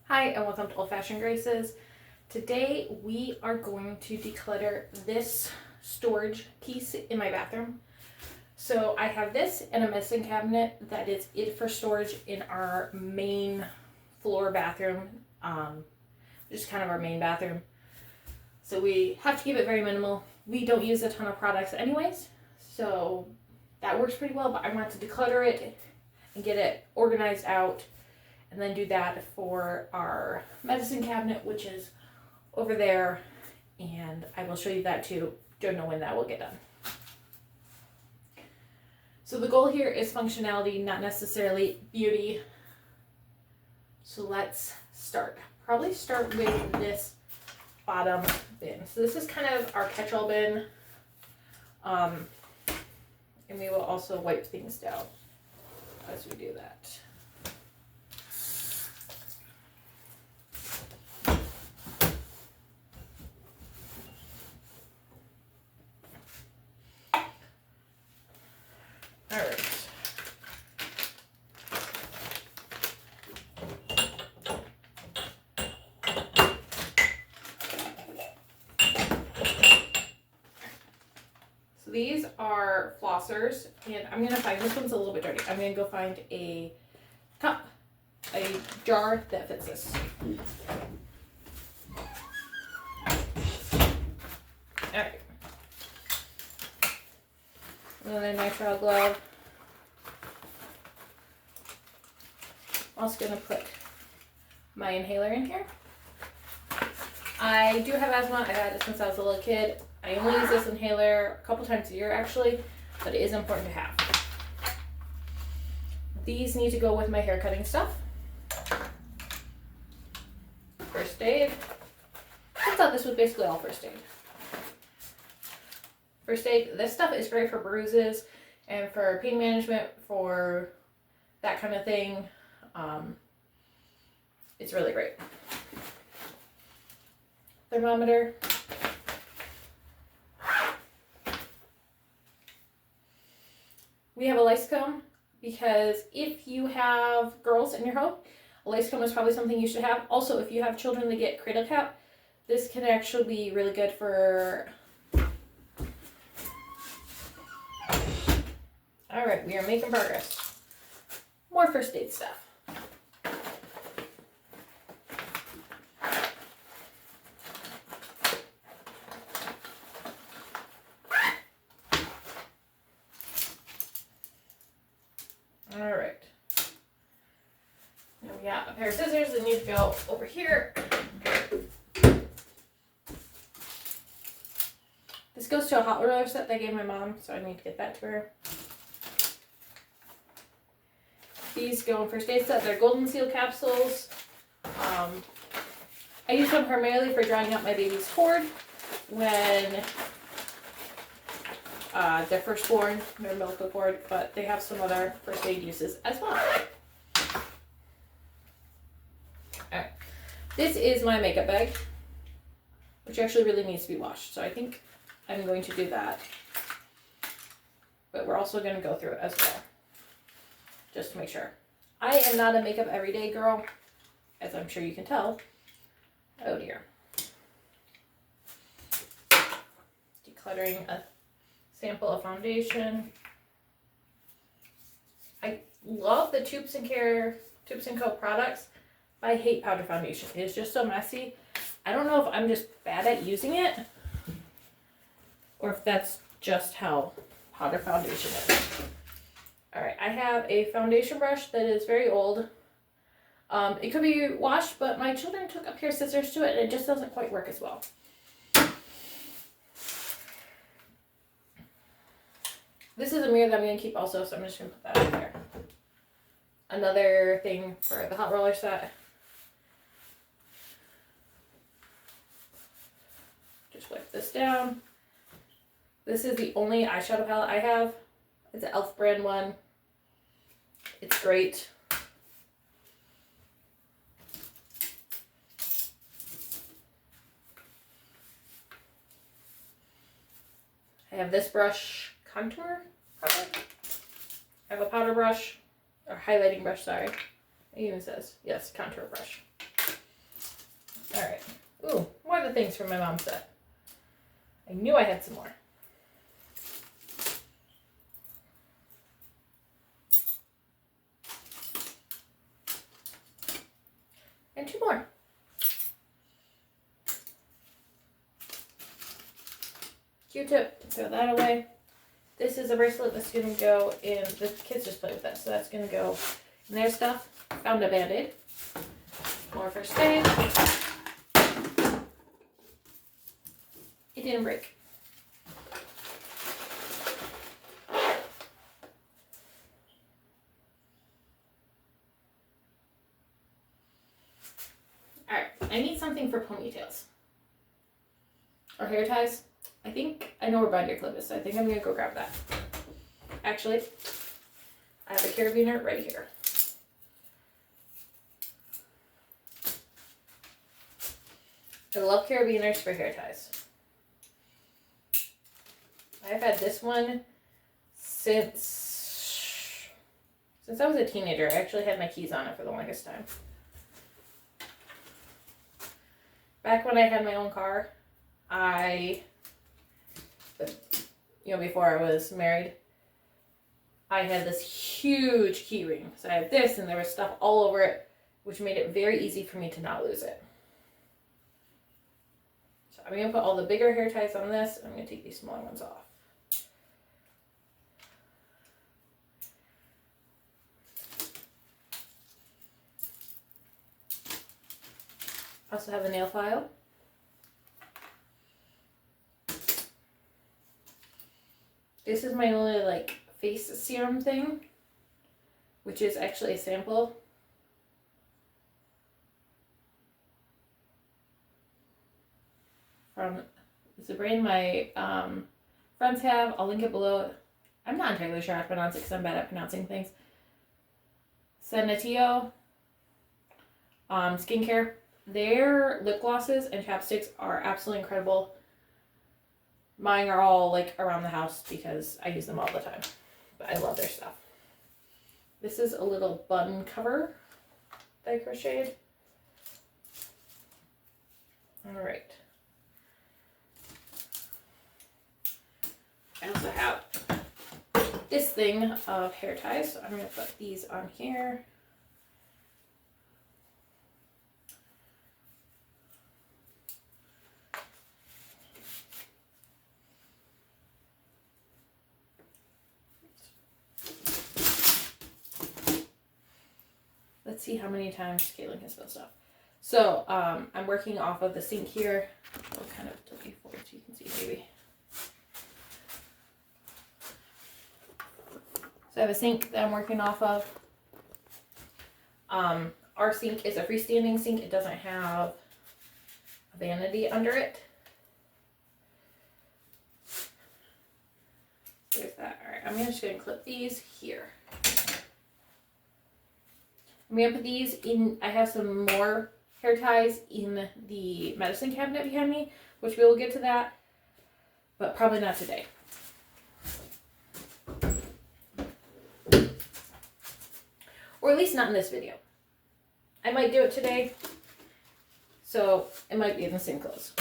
Hi and welcome to Old Fashioned Graces. Today we are going to declutter this storage piece in my bathroom. So I have this and a medicine cabinet that is it for storage in our main floor bathroom, just kind of our main bathroom. So we have to keep it very minimal. We don't use a ton of products anyways, so that works pretty well, but I want to declutter it and get it organized out. And then do that for our medicine cabinet, which is over there. And I will show you that too. Don't know when that will get done. So the goal here is functionality, not necessarily beauty. So let's start. Probably start with this bottom bin. So this is kind of our catch-all bin. And we will also wipe things down as we do that. These are flossers, and I'm going to find, this one's a little bit dirty. I'm going to go find a cup, a jar that fits this. Alright. Another nitrile glove. I'm also going to put my inhaler in here. I do have asthma. I've had it since I was a little kid. I only use this inhaler a couple times a year actually, but it is important to have. These need to go with my hair cutting stuff. First aid. I thought this was basically all first aid. First aid, this stuff is great for bruises and for pain management, for that kind of thing. It's really great. Thermometer. We have a lice comb because if you have girls in your home, a lice comb is probably something you should have. Also, if you have children that get cradle cap, this can actually be really good for... Alright, we are making progress. More first aid stuff. Alright. Now we got a pair of scissors that need to go over here. This goes to a hot roller set that I gave my mom, so I need to get that to her. These go in first aid set. They're golden seal capsules. I use them primarily for drying out my baby's cord when they're first born, their umbilical cord, but they have some other first aid uses as well. Alright, this is my makeup bag, which actually really needs to be washed, so I think I'm going to do that. But we're also going to go through it as well, just to make sure. I am not a makeup everyday girl, as I'm sure you can tell. Oh dear. Decluttering a sample of foundation. I love the Tubes & Co products, but I hate powder foundation. It is just so messy. I don't know if I'm just bad at using it, or if that's just how powder foundation is. Alright, I have a foundation brush that is very old. It could be washed, but my children took a pair of scissors to it and it just doesn't quite work as well. This is a mirror that I'm going to keep also, so I'm just going to put that in there. Another thing for the hot roller set. Just wipe this down. This is the only eyeshadow palette I have. It's an e.l.f. brand one. It's great. I have this brush, contour, probably. I have a powder brush, or highlighting brush, sorry. It even says, yes, contour brush. Alright. Ooh, more of the things from my mom's set. I knew I had some more. And 2 more. Q-tip, throw that away. This is a bracelet that's going to go in, the kids just play with that, so that's going to go in their stuff. Found a Band-Aid. More first aid. It didn't break. Alright, I need something for ponytails. Or hair ties. I think I know where binder clip is, so I think I'm going to go grab that. Actually, I have a carabiner right here. I love carabiners for hair ties. I've had this one since I was a teenager. I actually had my keys on it for the longest time. Back when I had my own car, before I was married, I had this huge key ring. So I had this, and there was stuff all over it, which made it very easy for me to not lose it. So I'm going to put all the bigger hair ties on this, and I'm going to take these smaller ones off. I also have a nail file. This is my only face serum thing, which is actually a sample. From it's a brand my friends have. I'll link it below. I'm not entirely sure how to pronounce it because I'm bad at pronouncing things. Sanatio skincare. Their lip glosses and chapsticks are absolutely incredible. Mine are all around the house because I use them all the time. But I love their stuff. This is a little bun cover that I crocheted. Alright. I also have this thing of hair ties. So I'm going to put these on here. Let's see how many times Caitlin can spill stuff. So I'm working off of the sink here. I'll kind of tilt you forward so you can see maybe. So I have a sink that I'm working off of. Our sink is a freestanding sink. It doesn't have a vanity under it. There's that. All right, I'm just going to clip these here. I'm going to put these in, I have some more hair ties in the medicine cabinet behind me, which we will get to that, but probably not today. Or at least not in this video. I might do it today, so it might be in the same clothes.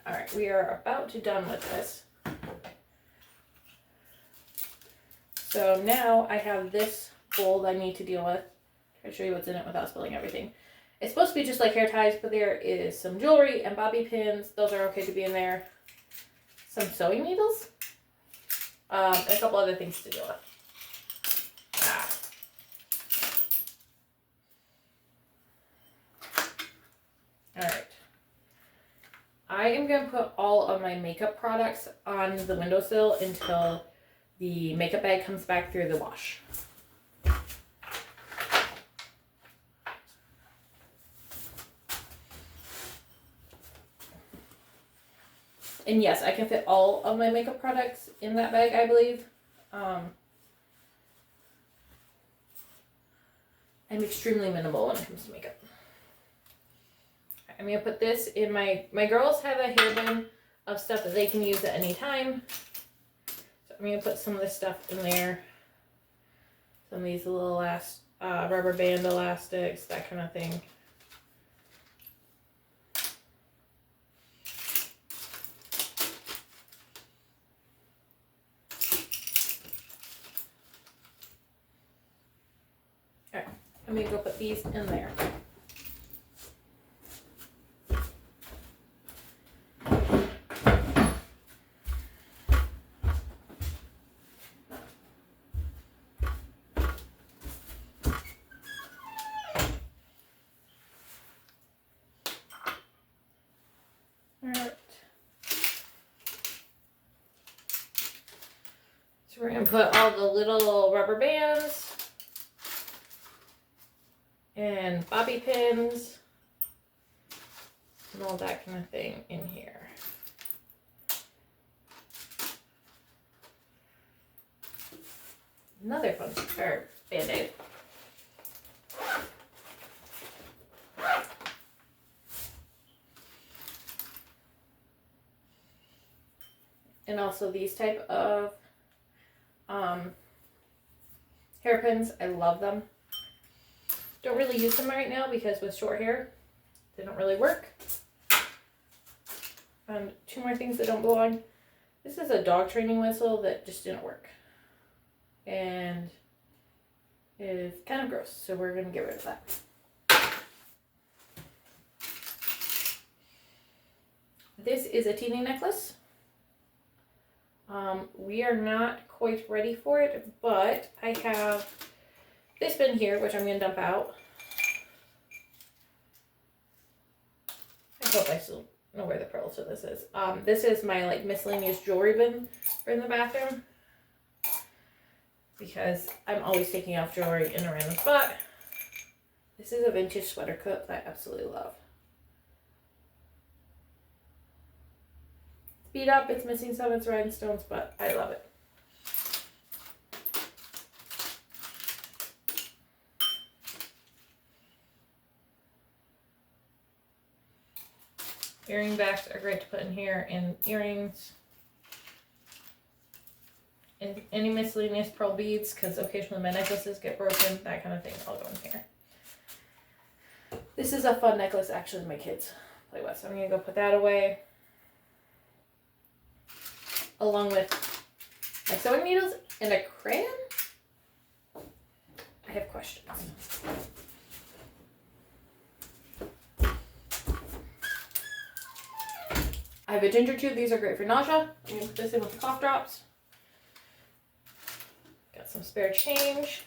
Alright, we are about to done with this. So now I have this bowl that I need to deal with. I'll show you what's in it without spilling everything. It's supposed to be just like hair ties, but there is some jewelry and bobby pins. Those are okay to be in there. Some sewing needles. And a couple other things to deal with. Alright. I am going to put all of my makeup products on the windowsill until the makeup bag comes back through the wash. And yes, I can fit all of my makeup products in that bag, I believe. I'm extremely minimal when it comes to makeup. I'm going to put this in my girls have a hairband of stuff that they can use at any time. So I'm going to put some of this stuff in there. Some of these little rubber band elastics, that kind of thing. I'm gonna go put these in there. Alright. So we're gonna put all the little rubber bands and bobby pins and all that kind of thing in here. Another fun Band-Aid. And also these type of hairpins. I love them. Don't really use them right now because with short hair, they don't really work. And two more things that don't belong. This is a dog training whistle that just didn't work. And is kind of gross, so we're gonna get rid of that. This is a teeny necklace. We are not quite ready for it, but I have this bin here, which I'm gonna dump out. I hope I still know where the pearls of this is. This is my like miscellaneous jewelry bin for in the bathroom, because I'm always taking off jewelry in a random spot. This is a vintage sweater clip that I absolutely love. It's beat up, it's missing some of its rhinestones, but I love it. Earring backs are great to put in here, and earrings. And any miscellaneous pearl beads, because occasionally my necklaces get broken, that kind of thing, all go in here. This is a fun necklace actually my kids play with, so I'm going to go put that away. Along with my sewing needles and a crayon. I have questions. I have a ginger tube. These are great for nausea. I'm going to put this in with the cough drops. Got some spare change.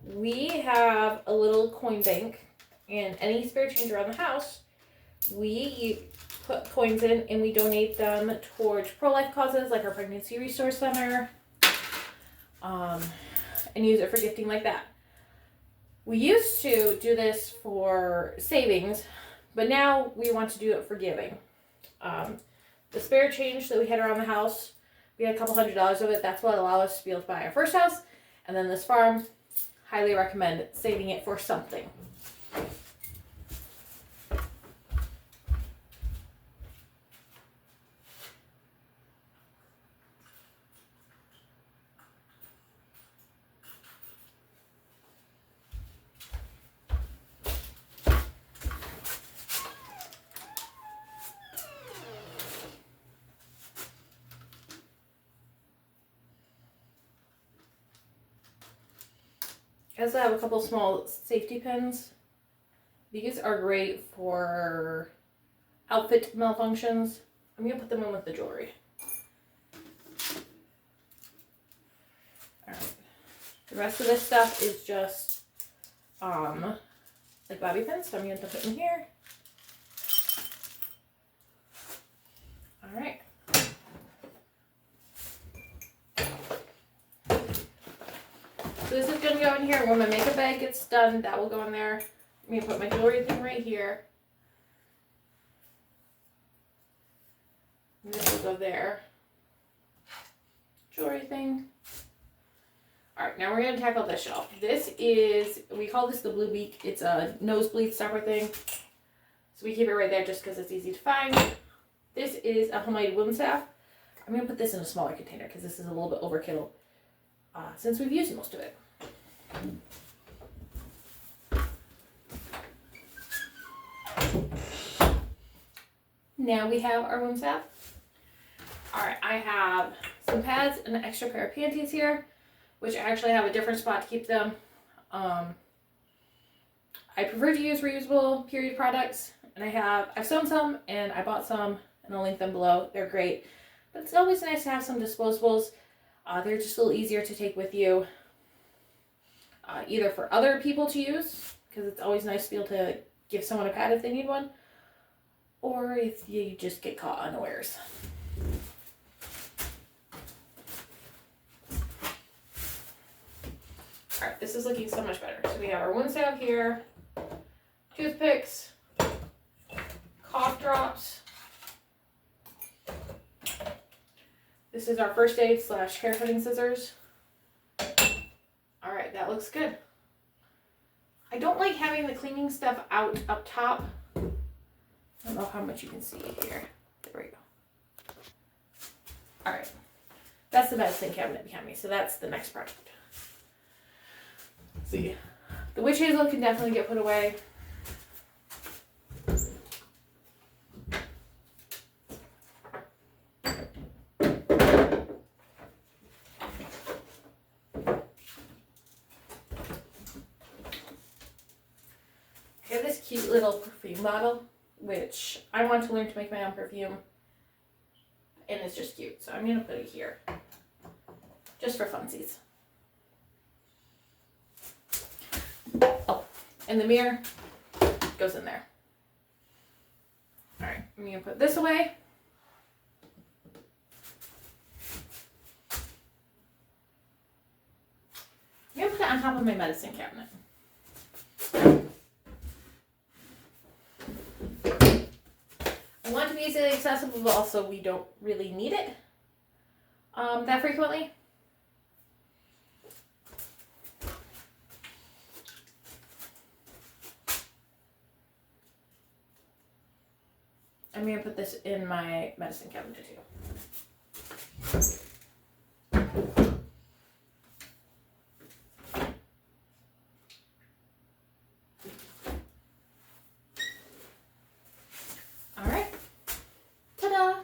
We have a little coin bank, and any spare change around the house, we put coins in and we donate them towards pro-life causes like our pregnancy resource center, and use it for gifting like that. We used to do this for savings, but now we want to do it for giving. The spare change that we had around the house, we had a couple $100s of it. That's what allowed us to be able to buy our first house. And then this farm, highly recommend saving it for something. I also have a couple small safety pins. These are great for outfit malfunctions. I'm going to put them in with the jewelry. Alright. The rest of this stuff is just like bobby pins, so I'm going to put in here. Alright. So this is going to go in here. When my makeup bag gets done, that will go in there. I'm going to put my jewelry thing right here. And this will go there. Jewelry thing. Alright, now we're going to tackle this shelf. This is, we call this the blue beak. It's a nosebleed stopper thing. So we keep it right there just because it's easy to find. This is a homemade wound salve. I'm going to put this in a smaller container because this is a little bit overkill since we've used most of it. Now we have our wound salve. Alright, I have some pads and an extra pair of panties here. which I actually have a different spot to keep them. I prefer to use reusable period products, and I've sewn some and I bought some, and I'll link them below. They're great, but it's always nice to have some disposables. They're just a little easier to take with you, either for other people to use, because it's always nice to be able to give someone a pad if they need one, or if you just get caught unawares. Alright, this is looking so much better. So we have our wound salve here, toothpicks, cough drops. This is our first aid / hair cutting scissors. Alright, that looks good. I don't like having the cleaning stuff out up top. I don't know how much you can see here. There we go. Alright, that's the medicine cabinet behind me, so that's the next project. Let's see, the witch hazel can definitely get put away. I have this cute little perfume bottle, which I want to learn to make my own perfume, and it's just cute, so I'm going to put it here, just for funsies. Oh, and the mirror goes in there. Alright, I'm going to put this away. I'm going to put it on top of my medicine cabinet. I want to be easily accessible, but also we don't really need it that frequently. I'm going to put this in my medicine cabinet too. Alright. Ta-da!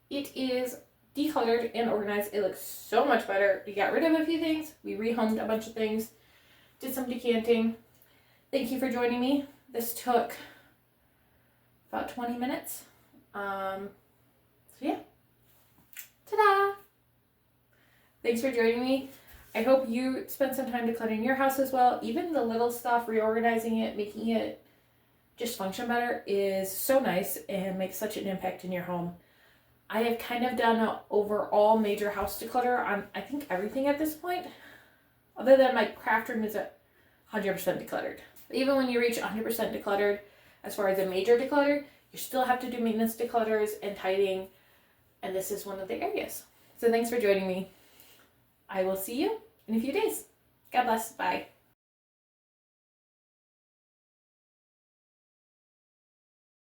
It is decluttered and organized. It looks so much better. We got rid of a few things. We rehomed a bunch of things. Did some decanting. Thank you for joining me. This took about 20 minutes. So yeah. Ta-da! Thanks for joining me. I hope you spend some time decluttering your house as well. Even the little stuff, reorganizing it, making it just function better is so nice and makes such an impact in your home. I have kind of done an overall major house declutter on, I think, everything at this point. Other than my craft room is 100% decluttered. Even when you reach 100% decluttered, as far as a major declutter, you still have to do maintenance declutters and tidying, and this is one of the areas. So thanks for joining me. I will see you in a few days. God bless. Bye.